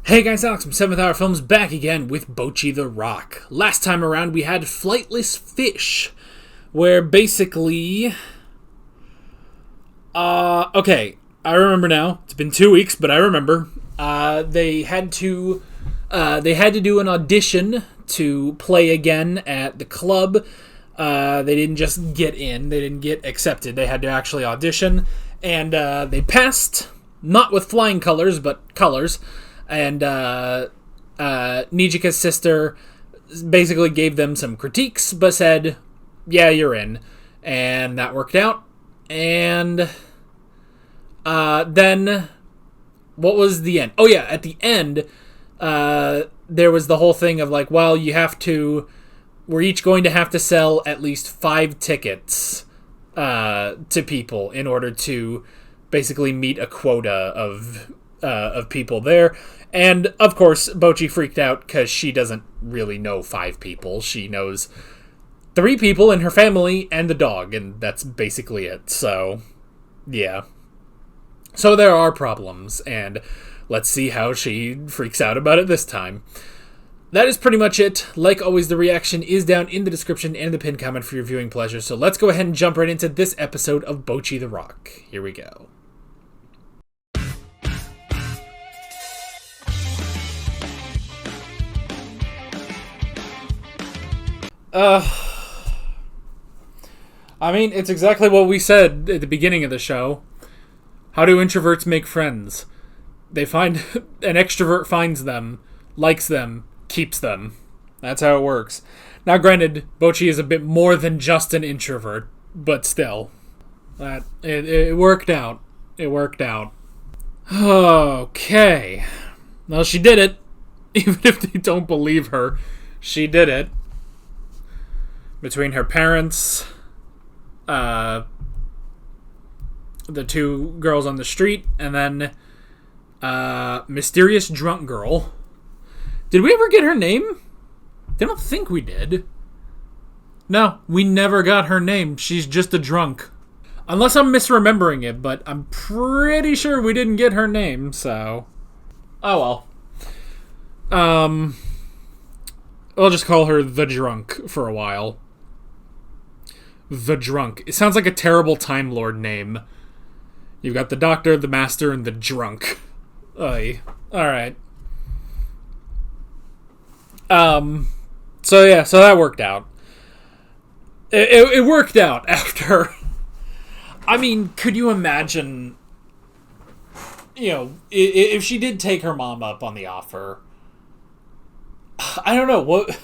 Hey guys, Alex from 7th Hour Films back again with Bocchi The Rock. Last time around we had Flightless Fish, where basically... okay, I remember now. It's been 2 weeks, but I remember. They had to do an audition to play again at the club. They didn't just get in, they didn't get accepted. They had to actually audition, and they passed, not with flying colors, but colors. And Nijika's sister basically gave them some critiques, but said, yeah, you're in. And that worked out. And then, what was the end? Oh yeah, at the end, there was the whole thing of like, well, we're each going to have to sell at least 5 tickets to people in order to basically meet a quota of people there. And, of course, Bocchi freaked out because she doesn't really know 5 people. She knows 3 people in her family and the dog, and that's basically it. So, yeah. So there are problems, and let's see how she freaks out about it this time. That is pretty much it. Like always, the reaction is down in the description and the pinned comment for your viewing pleasure. So let's go ahead and jump right into this episode of Bocchi The Rock. Here we go. I mean, it's exactly what we said at the beginning of the show. How do introverts make friends? They find an extrovert finds them, likes them, keeps them. That's how it works. Now, granted, Bocchi is a bit more than just an introvert, but still, it worked out. It worked out. Okay. Well, she did it. Even if they don't believe her, she did it. Between her parents, the 2 girls on the street, and then mysterious drunk girl. Did we ever get her name? I don't think we did. No, we never got her name. She's just a drunk. Unless I'm misremembering it, but I'm pretty sure we didn't get her name, so... Oh well. I'll just call her the drunk for a while. The Drunk. It sounds like a terrible Time Lord name. You've got the Doctor, the Master, and the Drunk. Oy. Alright. So that worked out. It worked out after... I mean, could you imagine... if she did take her mom up on the offer... I don't know, what...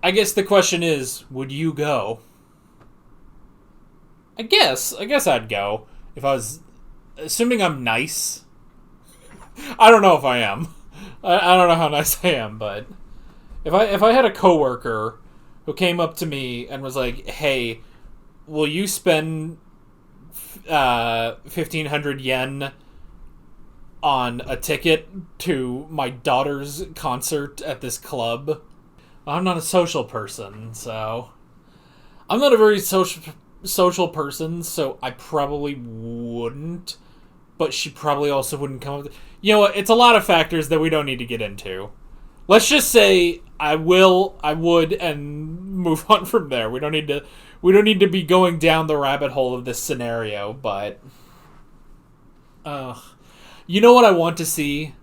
I guess the question is, would you go? I guess I'd go. If I was... Assuming I'm nice. I don't know if I am. I don't know how nice I am, but... If I had a coworker who came up to me and was like, hey, will you spend 1,500 yen on a ticket to my daughter's concert at this club? I'm not a social person, so... I'm not a very social person, so I probably wouldn't. But she probably also wouldn't come up... You know what? It's a lot of factors that we don't need to get into. Let's just say I would, and move on from there. We don't need to be going down the rabbit hole of this scenario, but... you know what I want to see?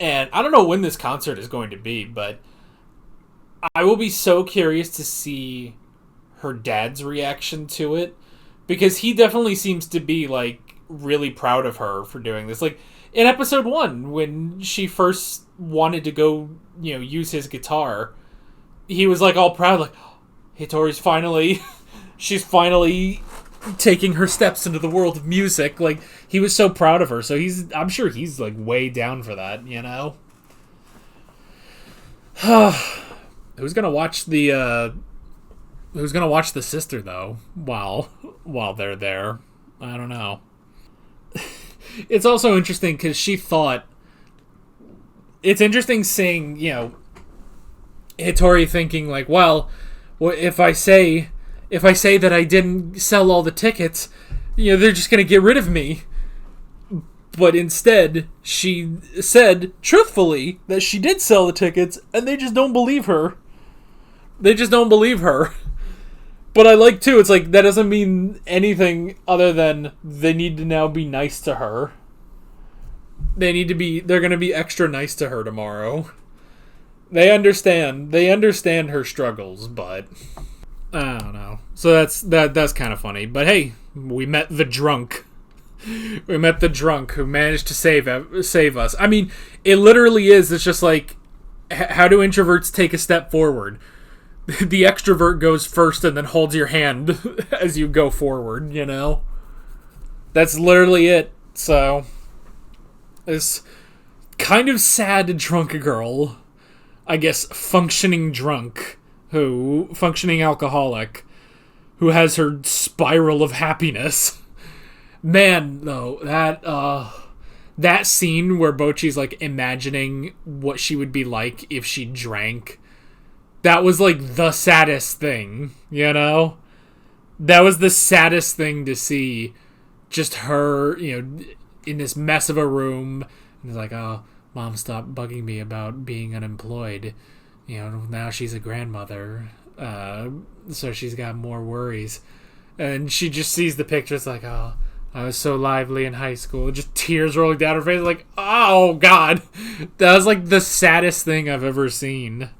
And I don't know when this concert is going to be, but... I will be so curious to see her dad's reaction to it, because he definitely seems to be, like, really proud of her for doing this. Like, in episode 1, when she first wanted to go, use his guitar, he was, like, all proud, like, Hitori's she's finally taking her steps into the world of music. Like, he was so proud of her, so I'm sure he's, like, way down for that, Who's gonna watch the sister though while they're there? I don't know. It's also interesting because she thought it's interesting seeing Hitori thinking like, well, if I say that I didn't sell all the tickets, they're just gonna get rid of me. But instead, she said, truthfully, that she did sell the tickets, and they just don't believe her. They just don't believe her. But I like, too, it's like, that doesn't mean anything other than they need to now be nice to her. They're going to be extra nice to her tomorrow. They understand her struggles, but I don't know. So that's kind of funny. But hey, we met the drunk. We met the drunk who managed to save us. I mean, it literally is. It's just like, how do introverts take a step forward? The extrovert goes first and then holds your hand as you go forward, you know? That's literally it. So, this kind of sad drunk girl, I guess functioning alcoholic, who has her spiral of happiness. Man, though, that scene where Bocchi's like imagining what she would be like if she drank, that was like the saddest thing, you know? That was the saddest thing to see. Just her, you know, in this mess of a room, and it's like, oh, Mom stopped bugging me about being unemployed. You know, now she's a grandmother, so she's got more worries. And she just sees the pictures like, oh, I was so lively in high school. Just tears rolling down her face, like, oh, God. That was like the saddest thing I've ever seen.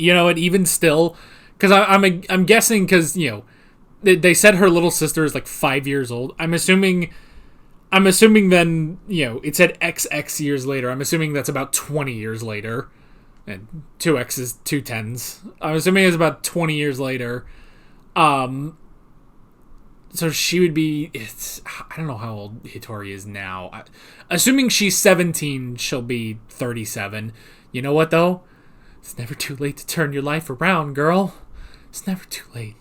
You know, and even still, because I'm guessing, because, you know, they said her little sister is like 5 years old. I'm assuming then, you know, it said XX years later. I'm assuming that's about 20 years later. And 2X is 2 10s. I'm assuming it's about 20 years later. So she would be, I don't know how old Hitori is now. Assuming she's 17, she'll be 37. You know what, though? It's never too late to turn your life around, girl. It's never too late.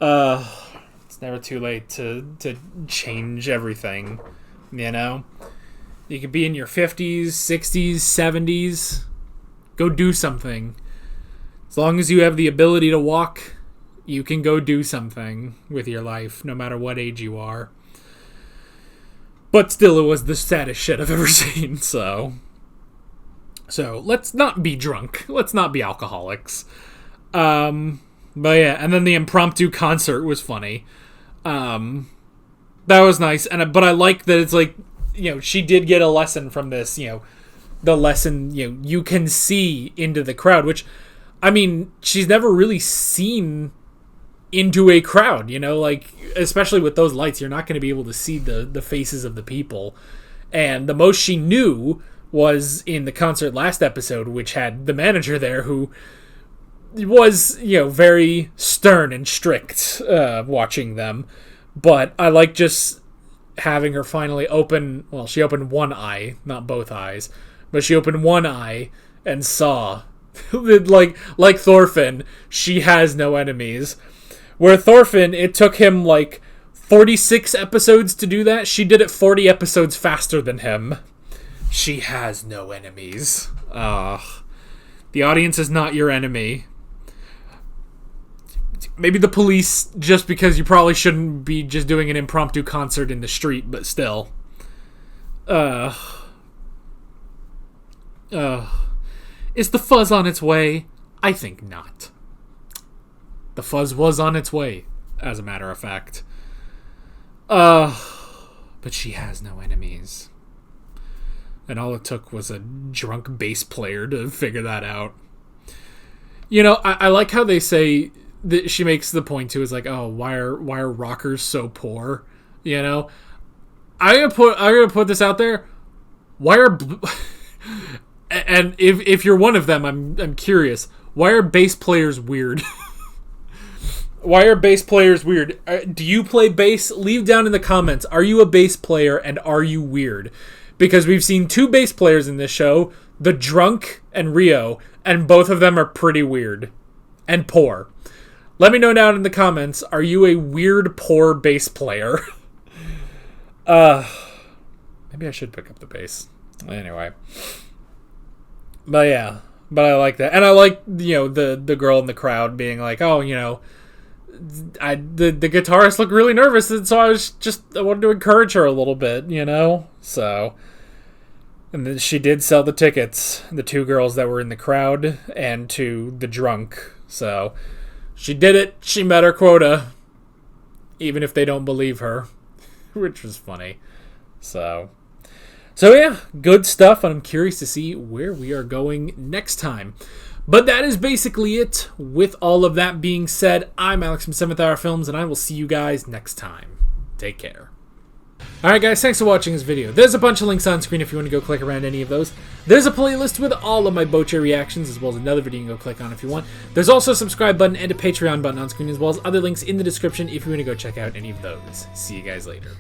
It's never too late to change everything, you know? You could be in your 50s, 60s, 70s. Go do something. As long as you have the ability to walk, you can go do something with your life, no matter what age you are. But still, it was the saddest shit I've ever seen, so let's not be drunk. Let's not be alcoholics. But yeah, and then the impromptu concert was funny. That was nice, but I like that it's like, you know, she did get a lesson from this, you know, the lesson, you know, you can see into the crowd, which, I mean, she's never really seen into a crowd, you know, like, especially with those lights, you're not going to be able to see the faces of the people. And the most she knew was in the concert last episode, which had the manager there who was, you know, very stern and strict watching them. But I like just having her finally open, well, she opened one eye, not both eyes, but she opened one eye and saw, like Thorfinn, she has no enemies. Where Thorfinn, it took him like 46 episodes to do that. She did it 40 episodes faster than him. She has no enemies. The audience is not your enemy. Maybe the police, just because you probably shouldn't be just doing an impromptu concert in the street, but still. Is the fuzz on its way? I think not. The fuzz was on its way, as a matter of fact. But she has no enemies. And all it took was a drunk bass player to figure that out. You know, I like how they say that she makes the point too, is like, oh, why are rockers so poor? You know? I'm gonna put this out there. Why are and if you're one of them, I'm curious. Why are bass players weird? Why are bass players weird? Do you play bass? Leave down in the comments. Are you a bass player, and are you weird? Because we've seen 2 bass players in this show, the drunk and Rio, and both of them are pretty weird and poor. Let me know down in the comments, are you a weird, poor bass player? Maybe I should pick up the bass. Anyway. But yeah, but I like that. And I like, you know, the girl in the crowd being like, oh, you know, the guitarist looked really nervous, and so I wanted to encourage her a little bit, you know? So, and then she did sell the tickets, the 2 girls that were in the crowd, and to the drunk. So, she did it. She met her quota, even if they don't believe her, which was funny. So yeah, good stuff, and I'm curious to see where we are going next time. But that is basically it. With all of that being said, I'm Alex from 7th Hour Films, and I will see you guys next time. Take care. Alright guys, thanks for watching this video. There's a bunch of links on screen if you want to go click around any of those. There's a playlist with all of my Bocchi reactions, as well as another video you can go click on if you want. There's also a subscribe button and a Patreon button on screen, as well as other links in the description if you want to go check out any of those. See you guys later.